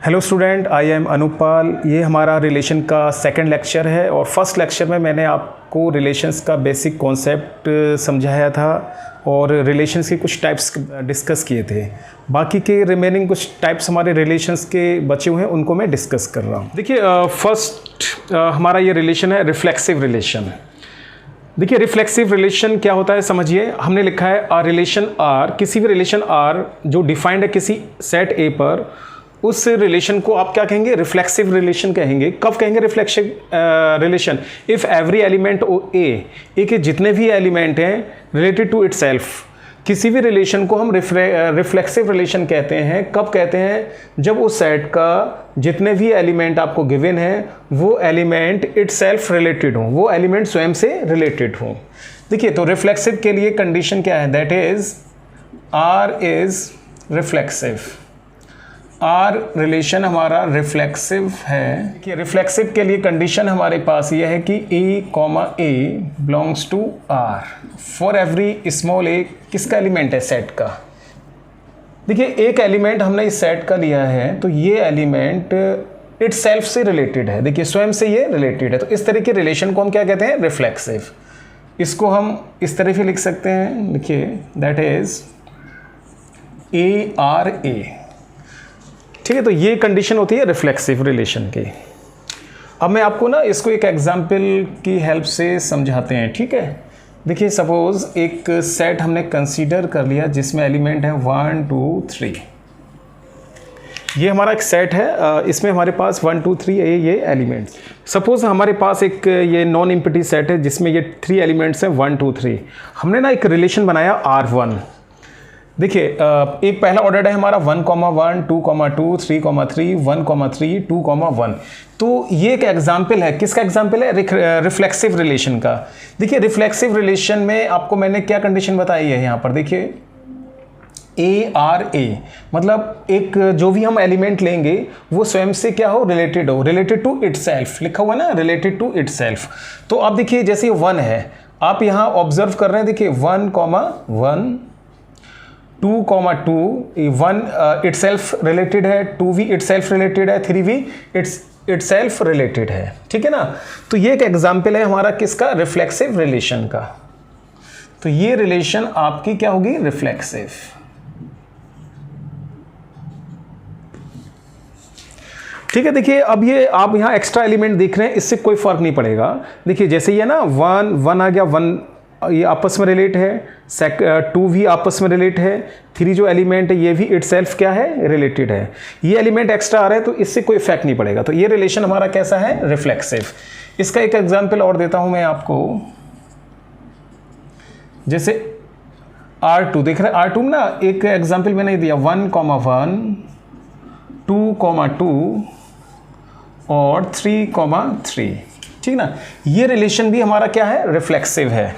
Hello student, I am Anupal. ये हमारा relation का सेकंड लेक्चर है और फर्स्ट लेक्चर में मैंने आपको रिलेशंस का बेसिक कॉन्सेप्ट समझाया था और रिलेशंस के कुछ टाइप्स डिस्कस किए थे। बाकी के रिमेनिंग कुछ टाइप्स हमारे रिलेशंस के बचे हुए हैं, उनको मैं डिस्कस कर रहा हूँ। देखिए, फर्स्ट हमारा ये रिलेशन है रिफ्लेक्सिव रिलेशन। देखिए, रिफ्लेक्सिव रिलेशन क्या होता है समझिए। हमने लिखा है आर रिलेशन आर, किसी भी रिलेशन आर जो डिफाइंड है किसी सेट ए पर, उस रिलेशन को आप क्या कहेंगे? रिफ्लेक्सिव रिलेशन कहेंगे। कब कहेंगे reflexive relation? If every element A के जितने भी एलिमेंट हैं रिलेटेड टू इटसेल्फ, किसी भी रिलेशन को हम रिफ्लेक्सिव रिलेशन कहते हैं। कब कहते हैं? जब उस सेट का जितने भी एलिमेंट आपको गिवन है वो एलिमेंट इटसेल्फ रिलेटेड हों, वो एलिमेंट स्वयं से रिलेटेड हों। देखिए, तो रिफ्लेक्सिव के लिए कंडीशन क्या है? That is R is reflexive. R relation हमारा रिफ्लेक्सिव है कि रिफ्लेक्सिव के लिए कंडीशन हमारे पास यह है कि A belongs to R for every small A. किसका एलिमेंट है? सेट का। देखिए, एक एलिमेंट हमने इस सेट का लिया है तो ये एलिमेंट इटसेल्फ से रिलेटेड है। देखिए, स्वयं से ये रिलेटेड है, तो इस तरह के रिलेशन को हम क्या कहते हैं? रिफ्लेक्सिव। इसको हम इस तरह से लिख सकते हैं। देखिए, that is A R A. ठीक है, तो ये कंडीशन होती है रिफ्लेक्सिव रिलेशन की। अब मैं आपको ना इसको एक एग्जाम्पल की हेल्प से समझाते हैं। ठीक है, देखिए, सपोज एक सेट हमने कंसीडर कर लिया जिसमें एलिमेंट है 1 2 3। ये हमारा एक सेट है, इसमें हमारे पास 1 2 3 ये एलिमेंट्स। सपोज हमारे पास एक ये नॉन एम्प्टी सेट है जिसमें ये 3 एलिमेंट्स हैं 1 2 3। हमने ना एक रिलेशन बनाया R1। देखिए, एक पहला ऑर्डर है हमारा 1, 1, 2, 2, 3, 3, 1, 3, 2, 1। तो ये एक एग्जाम्पल है। किसका एग्जाम्पल है? रिफ्लेक्सिव रिलेशन का। देखिए, रिफ्लेक्सिव रिलेशन में आपको मैंने क्या कंडीशन बताई है यहाँ पर। देखिए, ए आर ए मतलब एक जो भी हम एलिमेंट लेंगे वो स्वयं से क्या हो? रिलेटेड हो, रिलेटेड टू इटसेल्फ। लिखा हुआ ना, रिलेटेड टू इटसेल्फ। तो आप देखिए, जैसे 1 है, आप यहाँ ऑब्जर्व कर रहे हैं। देखिए, 1, 1, 2, 2, 1 इटसेल्फ रिलेटेड है, 2 भी इटसेल्फ रिलेटेड है, 3 भी इटसेल्फ रिलेटेड है। ठीक है ना। तो ये एक एग्जाम्पल है हमारा किसका? रिफ्लेक्सिव रिलेशन का। तो ये रिलेशन आपकी क्या होगी? रिफ्लेक्सिव। ठीक है, देखिए, अब ये आप यहाँ एक्स्ट्रा एलिमेंट देख रहे हैं, इससे कोई फर्क नहीं पड़ेगा। देखिए, जैसे ये ना 1 आ गया, 1 ये आपस में रिलेट है, 2 भी आपस में रिलेट है, 3 जो एलिमेंट है ये भी इटसेल्फ क्या है? रिलेटेड है। ये एलिमेंट एक्स्ट्रा आ रहा है तो इससे कोई इफेक्ट नहीं पड़ेगा। तो ये रिलेशन हमारा कैसा है? रिफ्लेक्सिव। इसका एक एग्जांपल और देता हूं मैं आपको। जैसे R2 देख रहे हैं, R2 ना एक एग्जांपल मैंने दिया 1, 1, 2, 2 और 3, 3। ठीक ना। ये रिलेशन भी हमारा क्या है? रिफ्लेक्सिव है।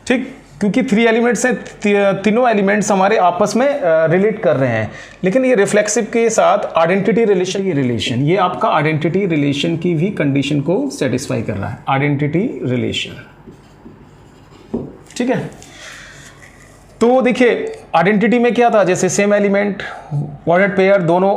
ठीक, क्योंकि 3 एलिमेंट्स हैं, तीनों एलिमेंट्स हमारे आपस में रिलेट कर रहे हैं। लेकिन ये रिफ्लेक्सिव के साथ आइडेंटिटी रिलेशन, ये आपका आइडेंटिटी रिलेशन की भी कंडीशन को सेटिस्फाई कर रहा है। Identity relation. ठीक है, तो देखिए, आइडेंटिटी में क्या था? जैसे सेम एलिमेंट, ऑर्डर्ड पेयर, दोनों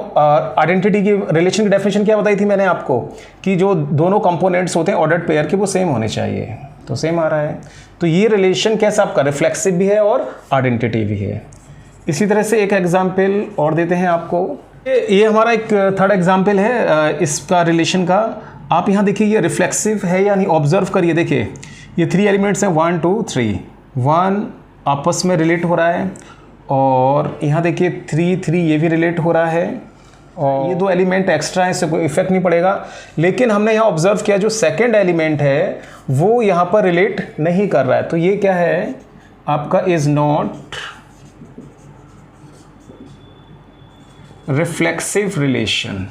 आइडेंटिटी की रिलेशन की डेफिनेशन क्या बताई थी मैंने आपको कि जो दोनों कंपोनेंट्स होते हैं ऑर्डर्ड पेयर के वो सेम होने चाहिए। तो सेम आ रहा है। तो ये रिलेशन कैसा आपका? रिफ्लेक्सिव भी है और आइडेंटिटी भी है। इसी तरह से एक एग्जाम्पल और देते हैं आपको। ये हमारा एक थर्ड एग्जाम्पल है इसका रिलेशन का। आप यहाँ देखिए, ये रिफ्लेक्सिव है या नहीं, ऑब्जर्व करिए। देखिए, ये 3 एलिमेंट्स हैं 1 2 3, 1 आपस में रिलेट हो रहा है और यहाँ देखिए 3 3 ये भी रिलेट हो रहा है और ये 2 एलिमेंट एक्स्ट्रा है, इससे कोई इफेक्ट नहीं पड़ेगा। लेकिन हमने यहाँ ऑब्जर्व किया जो सेकंड एलिमेंट है वो यहाँ पर रिलेट नहीं कर रहा है। तो ये क्या है आपका? Is not reflexive relation.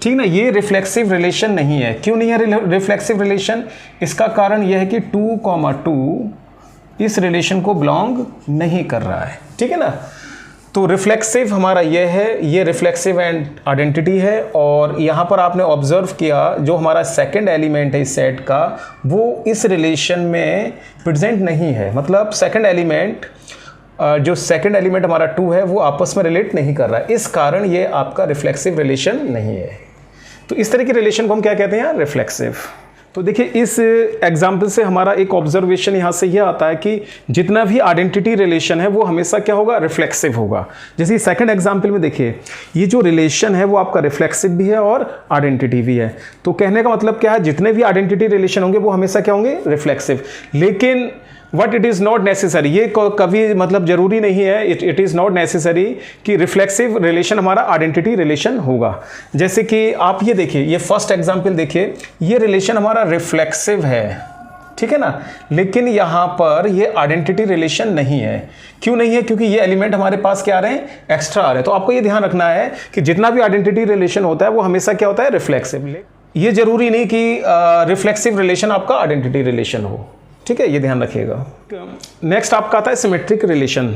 ठीक ना, ये रिफ्लेक्सिव रिलेशन नहीं है। क्यों नहीं है रिफ्लेक्सिव रिलेशन? इसका कारण यह है कि 2, 2 इस रिलेशन को बिलोंग नहीं कर रहा है। ठीक है ना। तो रिफ्लेक्सिव हमारा ये है, ये रिफ्लेक्सिव एंड आइडेंटिटी है। और यहाँ पर आपने ऑब्जर्व किया जो हमारा सेकंड एलिमेंट है इस सेट का, वो इस रिलेशन में प्रेजेंट नहीं है। मतलब सेकंड एलिमेंट जो सेकंड एलिमेंट हमारा 2 है वो आपस में रिलेट नहीं कर रहा है, इस कारण ये आपका रिफ्लेक्सिव रिलेशन नहीं है। तो इस तरह की रिलेशन को हम क्या कहते हैं? रिफ्लेक्सिव। तो देखिए इस एग्जाम्पल से हमारा एक ऑब्जर्वेशन यहाँ से यह आता है कि जितना भी आइडेंटिटी रिलेशन है वो हमेशा क्या होगा? रिफ्लेक्सिव होगा। जैसे सेकंड एग्जाम्पल में देखिए ये जो रिलेशन है वो आपका रिफ्लेक्सिव भी है और आइडेंटिटी भी है। तो कहने का मतलब क्या है? जितने भी आइडेंटिटी रिलेशन होंगे वो हमेशा क्या होंगे? रिफ्लेक्सिव। लेकिन what it is not necessary, ये कभी मतलब जरूरी नहीं है, इट इज़ नॉट नेसेसरी कि रिफ्लेक्सिव रिलेशन हमारा आइडेंटिटी रिलेशन होगा। जैसे कि आप ये देखिए, ये फर्स्ट एग्जांपल देखिए, ये रिलेशन हमारा रिफ्लेक्सिव है, ठीक है ना, लेकिन यहाँ पर ये आइडेंटिटी रिलेशन नहीं है। क्यों नहीं है? क्योंकि ये एलिमेंट हमारे पास क्या आ रहे हैं? एक्स्ट्रा आ रहे हैं। तो आपको ये ध्यान रखना है कि जितना भी आइडेंटिटी रिलेशन होता है वो हमेशा क्या होता है? रिफ्लेक्सिव। ये जरूरी नहीं कि रिफ्लेक्सिव रिलेशन आपका आइडेंटिटी रिलेशन हो, ठीक है, ये ध्यान रखिएगा। नेक्स्ट आपका आता है सिमेट्रिक रिलेशन।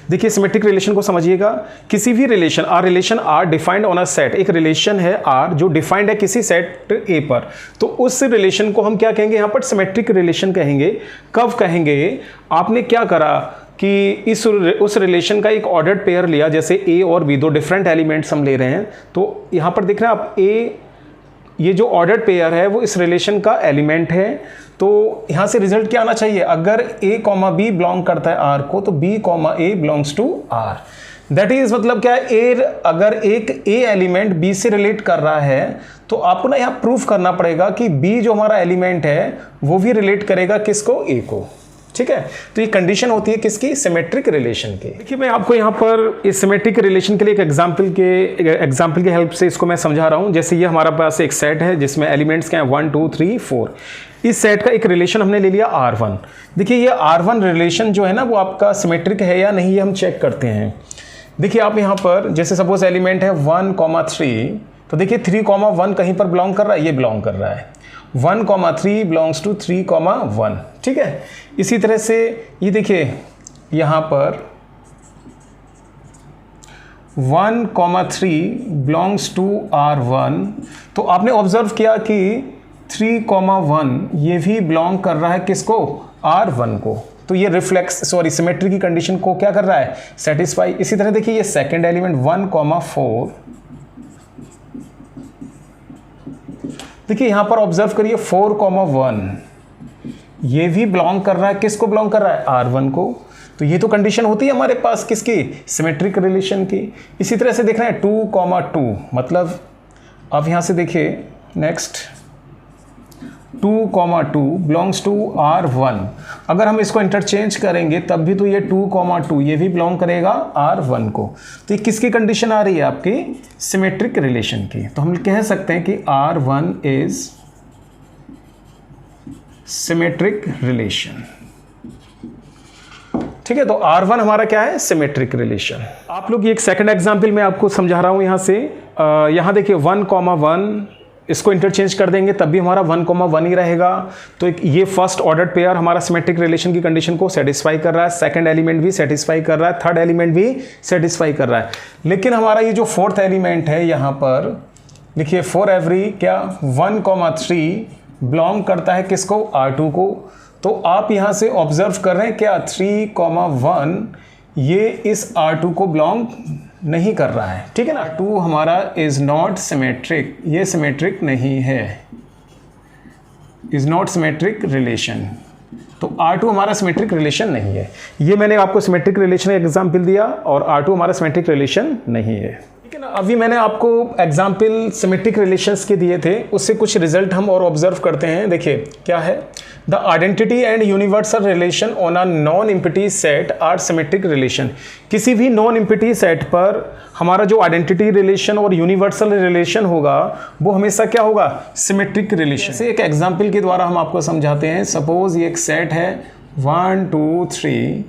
देखिए सिमेट्रिक रिलेशन को समझिएगा। किसी भी relation R defined on a set, एक रिलेशन है आर जो डिफाइंड है किसी सेट ए पर, तो उस रिलेशन को हम क्या कहेंगे? यहाँ पर सिमेट्रिक रिलेशन कहेंगे। कब कहेंगे? आपने क्या करा कि उस रिलेशन का एक ऑर्डर्ड पेयर लिया, जैसे ए और बी, दो डिफरेंट एलिमेंट्स हम ले रहे हैं। तो यहाँ पर देख रहे हैं आप ए, ये जो ऑर्डर्ड पेयर है वो इस रिलेशन का एलिमेंट है। तो यहाँ से रिजल्ट क्या आना चाहिए? अगर a, b बिलोंग करता है r को, तो b, a belongs to r। That is मतलब क्या है? a अगर एक a एलिमेंट b से रिलेट कर रहा है तो आपको ना यहाँ प्रूफ करना पड़ेगा कि b जो हमारा एलिमेंट है वो भी रिलेट करेगा किसको? a को, ठीक है। तो ये कंडीशन होती है किसकी? सिमेट्रिक रिलेशन की। देखिए मैं आपको यहाँ पर इस सिमेट्रिक रिलेशन के लिए एक एग्जाम्पल के हेल्प से इसको मैं समझा रहा हूँ। जैसे ये हमारा पास एक सेट है जिसमें एलिमेंट्स क्या है? 1 2 3 4। इस सेट का एक रिलेशन हमने ले लिया R1। देखिए ये R1 रिलेशन जो है ना वो आपका सिमेट्रिक है या नहीं, ये हम चेक करते हैं। देखिए आप यहाँ पर जैसे सपोज एलिमेंट है 1 3, तो देखिए 3 1 कहीं पर बिलोंग कर रहा है? ये बिलोंग कर रहा है। 1 3 बिलोंग्स टू 3 1, ठीक है। इसी तरह से ये देखिए यहाँ पर 1 3 बिलोंग्स टू R1। तो आपने ऑब्जर्व किया कि 3 1 ये भी बिलोंग कर रहा है किसको? R1 को। तो ये सिमेट्री की कंडीशन को क्या कर रहा है? सेटिस्फाई। इसी तरह देखिए ये सेकंड एलिमेंट 1 4, देखिए यहां पर ऑब्जर्व करिए 4 1 ये भी बिलोंग कर रहा है किसको? बिलोंग कर रहा है R1 को। तो ये तो कंडीशन होती है हमारे पास किसकी? सिमेट्रिक रिलेशन की। इसी तरह से देख रहे हैं 2 2, मतलब अब यहां से देखिए नेक्स्ट 2 2 बिलोंग्स टू R1। अगर हम इसको इंटरचेंज करेंगे तब भी तो ये 2 2 ये भी बिलोंग करेगा R1 को। तो ये किसकी कंडीशन आ रही है? आपकी सिमेट्रिक रिलेशन की। तो हम कह सकते हैं कि R1 इज सिमेट्रिक रिलेशन, ठीक है। तो R1 हमारा क्या है? Symmetric relation. आप लोग ये एक सेकंड एग्जाम्पल में आपको समझा रहा हूं। यहां से यहां देखिए 1 1 इसको इंटरचेंज कर देंगे तब भी हमारा 1 1 ही रहेगा। तो ये फर्स्ट ऑर्डर पेयर हमारा सिमेट्रिक रिलेशन की कंडीशन को सेटिस्फाई कर रहा है, सेकंड एलिमेंट भी सेटिस्फाई कर रहा है, थर्ड एलिमेंट भी सेटिस्फाई कर रहा है। लेकिन हमारा ये जो फोर्थ एलिमेंट है यहाँ पर देखिए फॉर एवरी क्या 1 3 बिलोंग करता है किसको? R2 को। तो आप यहाँ से ऑब्जर्व कर रहे हैं क्या 3 1 ये इस R2 को बिलोंग नहीं कर रहा है, ठीक है ना। 2 हमारा इज नॉट सिमेट्रिक, ये सिमेट्रिक नहीं है, इज नॉट सिमेट्रिक रिलेशन। तो R2 हमारा सिमेट्रिक रिलेशन नहीं है। ये मैंने आपको सिमेट्रिक रिलेशन का एग्जाम्पल दिया और R2 हमारा सिमेट्रिक रिलेशन नहीं है, ठीक है ना। अभी मैंने आपको एग्जाम्पल सिमेट्रिक रिलेशंस के दिए थे, उससे कुछ रिजल्ट हम और ऑब्जर्व करते हैं। देखिए क्या है? The identity and universal relation on a non empty set are symmetric relation. किसी भी नॉन इम्पिटी सेट पर हमारा जो आइडेंटिटी रिलेशन और यूनिवर्सल रिलेशन होगा वो हमेशा क्या होगा? Symmetric relation. जैसे एक एग्जाम्पल के द्वारा हम आपको समझाते हैं। सपोज ये एक सेट है 1 2 3,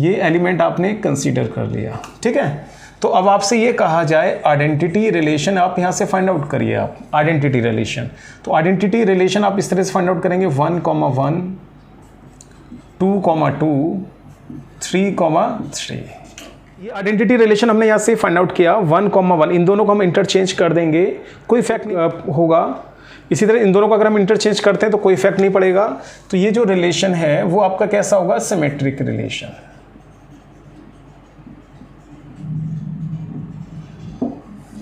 ये एलिमेंट आपने कंसीडर कर लिया, ठीक है। तो अब आपसे ये कहा जाए आइडेंटिटी रिलेशन, आप यहाँ से फाइंड आउट करिए आप आइडेंटिटी रिलेशन। तो आइडेंटिटी रिलेशन आप इस तरह से फाइंड आउट करेंगे 1 1 2 2 3 3, ये आइडेंटिटी रिलेशन हमने यहाँ से फाइंड आउट किया 1,1, इन दोनों को हम इंटरचेंज कर देंगे, कोई इफेक्ट नहीं होगा। इसी तरह इन दोनों को अगर हम इंटरचेंज करते हैं तो कोई इफेक्ट नहीं पड़ेगा। तो ये जो रिलेशन है वो आपका कैसा होगा, सिमेट्रिक रिलेशन।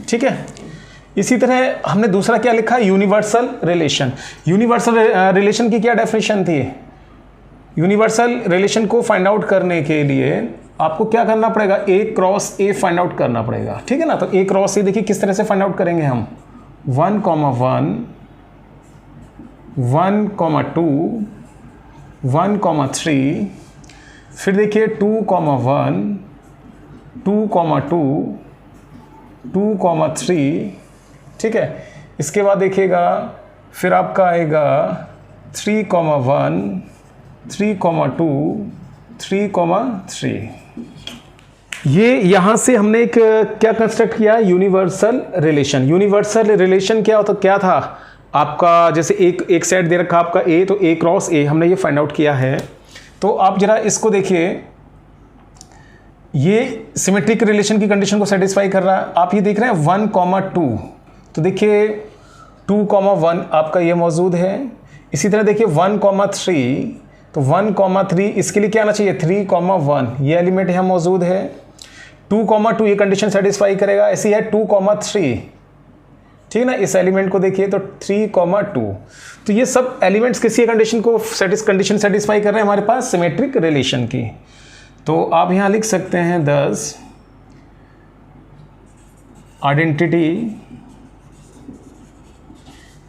ठीक है। इसी तरह हमने दूसरा क्या लिखा, यूनिवर्सल रिलेशन। यूनिवर्सल रिलेशन की क्या डेफिनेशन थी, यूनिवर्सल रिलेशन को फाइंड आउट करने के लिए आपको क्या करना पड़ेगा, ए क्रॉस ए फाइंड आउट करना पड़ेगा। ठीक है ना। तो ए क्रॉस ए देखिए किस तरह से फाइंड आउट करेंगे हम, 1,1, 1,2, 1,3, फिर देखिए 2,1, 2,2, 2,3। ठीक है। इसके बाद देखिएगा फिर आपका आएगा 3,1, 3,2, 3,3। ये यहाँ से हमने एक क्या कंस्ट्रक्ट किया, यूनिवर्सल रिलेशन। यूनिवर्सल रिलेशन क्या होता, क्या था आपका, जैसे एक सेट दे रखा आपका ए, तो ए क्रॉस ए हमने ये फाइंड आउट किया है। तो आप जरा इसको देखिए, ये सिमेट्रिक रिलेशन की कंडीशन को सेटिस्फाई कर रहा है। आप ये देख रहे हैं 1,2, तो देखिए 2,1 आपका ये मौजूद है। इसी तरह देखिए 1,3, तो 1,3 इसके लिए क्या आना चाहिए, 3,1, ये एलिमेंट यहाँ मौजूद है। 2,2 ये कंडीशन सेटिस्फाई करेगा। ऐसी है 2,3, ठीक है ना। इस एलिमेंट को देखिए तो 3,2, तो ये सब एलिमेंट्स किसी कंडीशन को कंडीशन सेटिस्फाई कर रहे हैं हमारे पास सिमेट्रिक रिलेशन की। तो आप यहाँ लिख सकते हैं 10 identity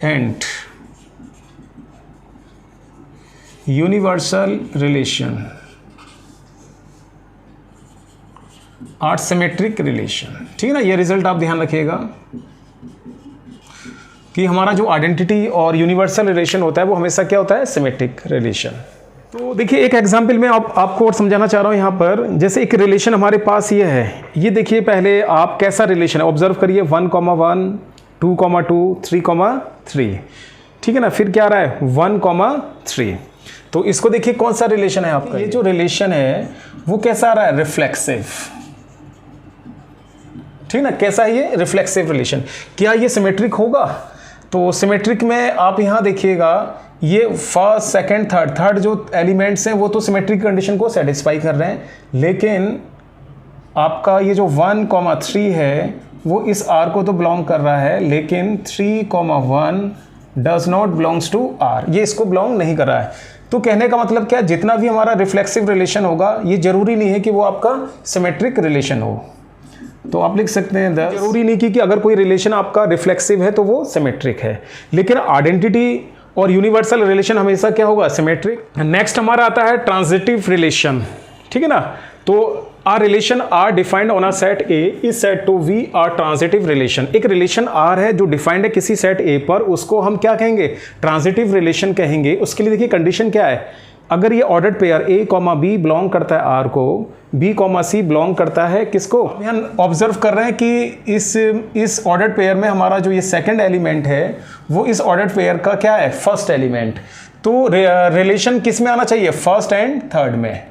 and universal relation are symmetric relation. ठीक है ना। ये रिजल्ट आप ध्यान रखिएगा कि हमारा जो आइडेंटिटी और यूनिवर्सल रिलेशन होता है वो हमेशा क्या होता है, सिमेट्रिक रिलेशन। तो देखिए एक एग्जांपल में आपको और समझाना चाह रहा हूँ यहाँ पर। जैसे एक रिलेशन हमारे पास ये है, ये देखिए पहले आप कैसा रिलेशन है ऑब्जर्व करिए, 1,1, 2,2, 3,3। ठीक है ना। फिर क्या आ रहा है 1,3। तो इसको देखिए कौन सा रिलेशन है आपका, ये जो रिलेशन है वो कैसा आ रहा है, रिफ्लेक्सिव। ठीक ना। कैसा है ये, रिफ्लेक्सिव रिलेशन। क्या ये सिमेट्रिक होगा, तो सिमेट्रिक में आप यहाँ देखिएगा ये फर्स्ट सेकंड थर्ड जो एलिमेंट्स हैं वो तो सिमेट्रिक कंडीशन को सेटिस्फाई कर रहे हैं, लेकिन आपका ये जो 1,3 है वो इस R को तो बिलोंग कर रहा है, लेकिन 3,1 does not belongs to R, ये इसको बिलोंग नहीं कर रहा है। तो कहने का मतलब क्या, जितना भी हमारा रिफ्लेक्सिव रिलेशन होगा ये जरूरी नहीं है कि वो आपका सिमेट्रिक रिलेशन हो। तो आप लिख सकते हैं जरूरी नहीं कि अगर कोई रिलेशन आपका रिफ्लेक्सिव है तो वो सिमेट्रिक है, लेकिन आइडेंटिटी और यूनिवर्सल रिलेशन हमेशा क्या होगा, सिमेट्रिक। नेक्स्ट हमारा आता है ट्रांजिटिव रिलेशन। ठीक है ना। तो R relation R defined on a set A is said to be are transitive relation. एक रिलेशन आर है जो डिफाइंड है किसी सेट ए पर, उसको हम क्या कहेंगे, ट्रांजिटिव रिलेशन कहेंगे। उसके लिए देखिए कंडीशन क्या है, अगर ये ordered pair A comma B belong करता है आर को, बी कॉमा सी बिलोंग करता है किसको, हम ऑब्जर्व कर रहे हैं कि इस ऑर्डर्ड पेयर में हमारा जो ये सेकंड एलिमेंट है वो इस ऑर्डर्ड पेयर का क्या है, फर्स्ट एलिमेंट। तो रिलेशन किस में आना चाहिए, फर्स्ट एंड थर्ड में।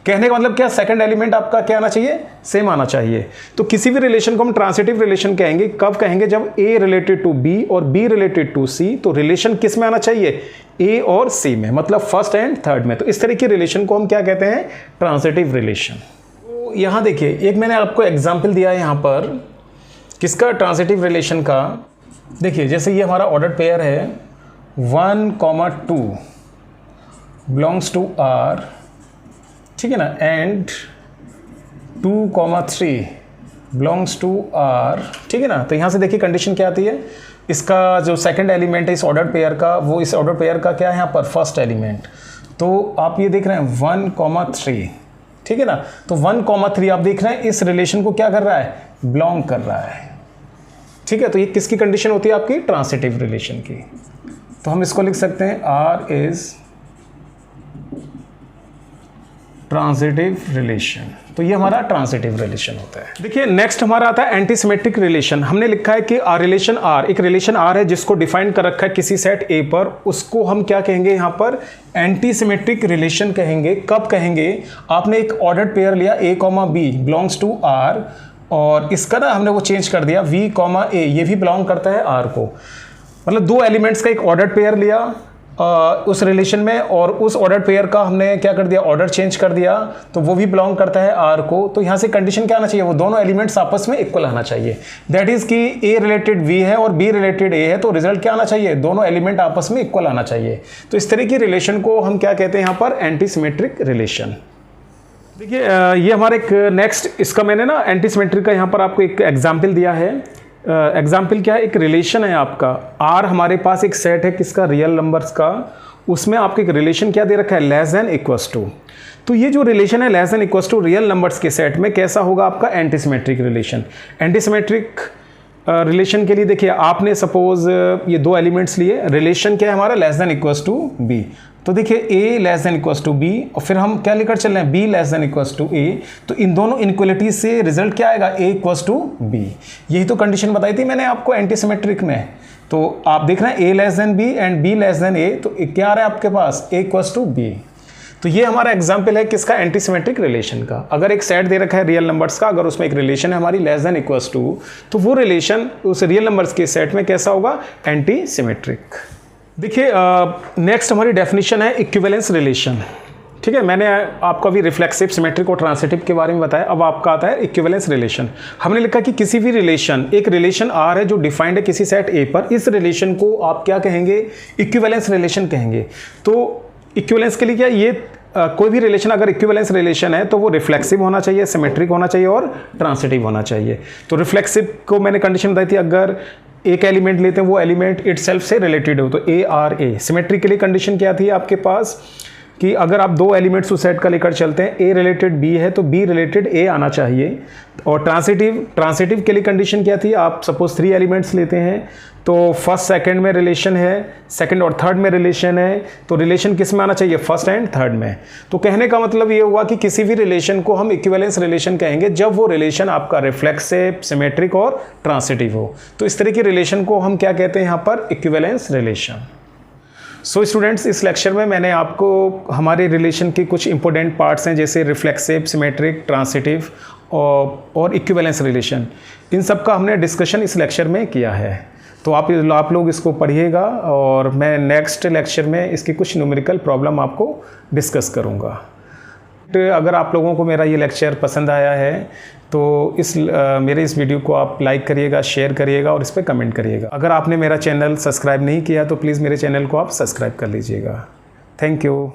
कहने का मतलब क्या, सेकंड एलिमेंट आपका क्या आना चाहिए, सेम आना चाहिए। तो किसी भी रिलेशन को हम ट्रांजिटिव रिलेशन कहेंगे, कब कहेंगे, जब ए रिलेटेड टू बी और बी रिलेटेड टू सी। तो रिलेशन किस में आना चाहिए, ए और सी में, मतलब फर्स्ट एंड थर्ड में। तो इस तरह की रिलेशन को हम क्या कहते हैं, ट्रांजिटिव रिलेशन। तो यहाँ देखिए एक मैंने आपको एग्जाम्पल दिया है यहाँ पर किसका, ट्रांजिटिव रिलेशन का। देखिए जैसे ये हमारा ऑर्डर्ड पेयर है 1,2 बिलोंग्स टू आर, ठीक है ना, एंड 2,3 बिलोंग्स टू आर, ठीक है ना। तो यहाँ से देखिए कंडीशन क्या आती है, इसका जो सेकंड एलिमेंट है इस ऑर्डर पेयर का, वो इस ऑर्डर पेयर का क्या है यहाँ पर, फर्स्ट एलिमेंट। तो आप ये देख रहे हैं 1,3, ठीक है ना। तो 1,3 आप देख रहे हैं इस रिलेशन को क्या कर रहा है, बिलोंग कर रहा है, ठीक है। तो ये किसकी कंडीशन होती है आपकी, ट्रांजिटिव रिलेशन की। तो हम इसको लिख सकते हैं आर इज ट्रांजिटिव रिलेशन। तो ये हमारा ट्रांजिटिव रिलेशन होता है। देखिए नेक्स्ट हमारा आता है एंटीसिमेट्रिक रिलेशन। हमने लिखा है कि रिलेशन आर, एक रिलेशन आर है जिसको डिफाइन कर रखा है किसी सेट ए पर, उसको हम क्या कहेंगे यहाँ पर, एंटीसिमेट्रिक रिलेशन कहेंगे। कब कहेंगे, आपने एक ऑर्डर्ड पेयर लिया a, b belongs to r, और इसका ना हमने वो चेंज कर दिया v, a, ये भी बिलोंग करता है r को। मतलब दो एलिमेंट्स का एक ऑर्डर्ड पेयर लिया उस रिलेशन में, और उस ऑर्डर पेयर का हमने क्या कर दिया, ऑर्डर चेंज कर दिया, तो वो भी बिलोंग करता है आर को। तो यहाँ से कंडीशन क्या आना चाहिए, वो दोनों एलिमेंट्स आपस में इक्वल आना चाहिए। दैट इज कि ए रिलेटेड वी है और बी रिलेटेड ए है, तो रिजल्ट क्या आना चाहिए, दोनों एलिमेंट आपस में इक्वल आना चाहिए। तो इस तरह की रिलेशन को हम क्या कहते हैं यहाँ पर, एंटीसिमेट्रिक रिलेशन। देखिए ये हमारा एक नेक्स्ट, इसका मैंने ना एंटीसिमेट्रिक का यहाँ पर आपको एक एग्जाम्पल दिया है। एग्जाम्पल क्या है, एक रिलेशन है आपका आर, हमारे पास एक सेट है किसका, रियल नंबर्स का, उसमें आपको एक रिलेशन क्या दे रखा है, लेस देन इक्वल्स टू। तो ये जो रिलेशन है less than equals to real numbers के सेट में कैसा होगा आपका, एंटीसिमेट्रिक रिलेशन। एंटीसिमेट्रिक रिलेशन के लिए देखिए आपने सपोज ये दो एलिमेंट्स लिए, रिलेशन क्या है हमारा, less than equals to B. तो देखिए a less than equals to B, और फिर हम क्या लेकर चल रहे हैं, b less than equals to a। तो इन दोनों इनक्वलिटी से रिजल्ट क्या आएगा, a इक्वल्स टू b। यही तो कंडीशन बताई थी मैंने आपको एंटीसिमेट्रिक में। तो आप देख रहे हैं a less then b and b less then a, तो क्या आ रहा है आपके पास, a इक्वल्स टू b। तो ये हमारा एग्जाम्पल है किसका, एंटीसिमेट्रिक रिलेशन का। अगर एक सेट दे रखा है रियल नंबर्स का, अगर उसमें एक रिलेशन है हमारी लेस देन इक्वल्स टू, तो वो रिलेशन उस रियल नंबर्स के सेट में कैसा होगा, एंटीसिमेट्रिक। देखिए नेक्स्ट हमारी डेफिनेशन है इक्विवेलेंस रिलेशन। ठीक है, मैंने आपको अभी रिफ्लेक्सिव, सिमेट्रिक और ट्रांसिटिव के बारे में बताया। अब आपका आता है इक्विवेलेंस रिलेशन। हमने लिखा कि किसी भी रिलेशन, एक रिलेशन आर है जो डिफाइंड है किसी सेट ए पर, इस रिलेशन को आप क्या कहेंगे, इक्विवेलेंस रिलेशन कहेंगे। तो इक्विवेलेंस के लिए क्या, ये कोई भी रिलेशन अगर इक्विवेलेंस रिलेशन है तो वो रिफ्लेक्सिव होना चाहिए, सिमेट्रिक होना चाहिए और ट्रांसिटिव होना चाहिए। तो रिफ्लेक्सिव को मैंने कंडीशन बताई थी, अगर एक एलिमेंट लेते हैं वो एलिमेंट इटसेल्फ से रिलेटेड हो, तो ए आर ए। सिमेट्रिक के लिए कंडीशन क्या थी आपके पास, कि अगर आप दो एलिमेंट्स उस सेट का लेकर चलते हैं, ए रिलेटेड बी है तो बी रिलेटेड ए आना चाहिए। और ट्रांसिटिव के लिए कंडीशन क्या थी, आप सपोज 3 एलिमेंट्स लेते हैं, तो फर्स्ट सेकंड में रिलेशन है, सेकंड और थर्ड में रिलेशन है, तो रिलेशन किस में आना चाहिए, फर्स्ट एंड थर्ड में। तो कहने का मतलब ये हुआ कि किसी भी रिलेशन को हम इक्विवेलेंस रिलेशन कहेंगे जब वो रिलेशन आपका रिफ्लेक्सिव, सिमेट्रिक और ट्रांसिटिव हो। तो इस तरह की रिलेशन को हम क्या कहते हैं यहाँ पर, इक्विवेलेंस रिलेशन। सो स्टूडेंट्स, इस लेक्चर में मैंने आपको हमारे रिलेशन के कुछ इंपॉर्टेंट पार्ट्स हैं जैसे रिफ्लेक्सिव, सिमेट्रिक, ट्रांसिटिव और इक्विवेलेंस रिलेशन, इन सब का हमने डिस्कशन इस लेक्चर में किया है। तो आप लोग इसको पढ़िएगा और मैं नेक्स्ट लेक्चर में इसकी कुछ न्यूमेरिकल प्रॉब्लम आपको डिस्कस करूँगा। अगर आप लोगों को मेरा ये लेक्चर पसंद आया है तो मेरे इस वीडियो को आप लाइक करिएगा, शेयर करिएगा और इस पर कमेंट करिएगा। अगर आपने मेरा चैनल सब्सक्राइब नहीं किया तो प्लीज़ मेरे चैनल को आप सब्सक्राइब कर लीजिएगा। Thank you.